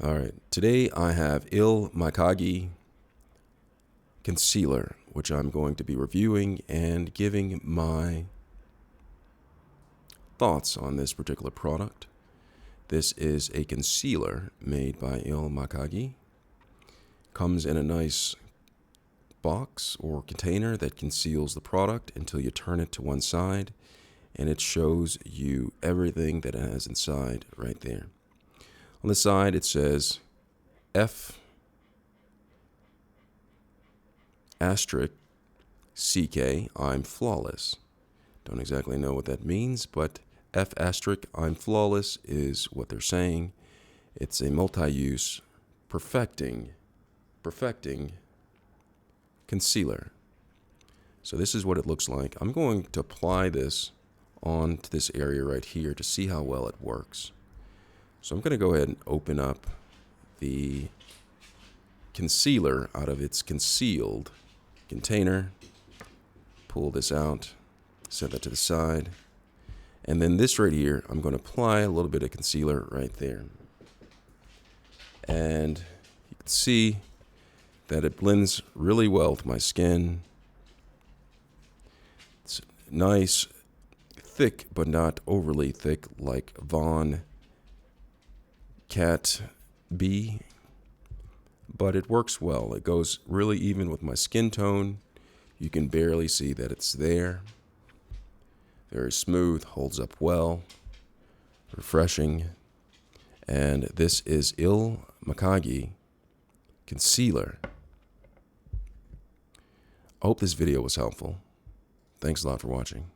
All right, today I have IL MAKIAGE concealer, which I'm going to be reviewing and giving my thoughts on this particular product. This is a concealer made by IL MAKIAGE. Comes in a nice box or container that conceals the product until you turn it to one side, and it shows you everything that it has inside right there. On the side it says F asterisk CK, I'm flawless. Don't exactly know what that means, but F asterisk I'm flawless is what they're saying. It's a multi-use perfecting concealer. So this is what it looks like. I'm going to apply this onto this area right here to see how well it works. So I'm going to go ahead and open up the concealer out of its concealed container, pull this out, set that to the side, and then this right here, I'm going to apply a little bit of concealer right there. And you can see that it blends really well with my skin. It's nice, thick, but not overly thick like Von Cat B, but it works well. It goes really even with my skin tone. You can barely see that it's there. Very smooth, holds up well, refreshing. And this is IL MAKIAGE concealer. I hope this video was helpful. Thanks a lot for watching.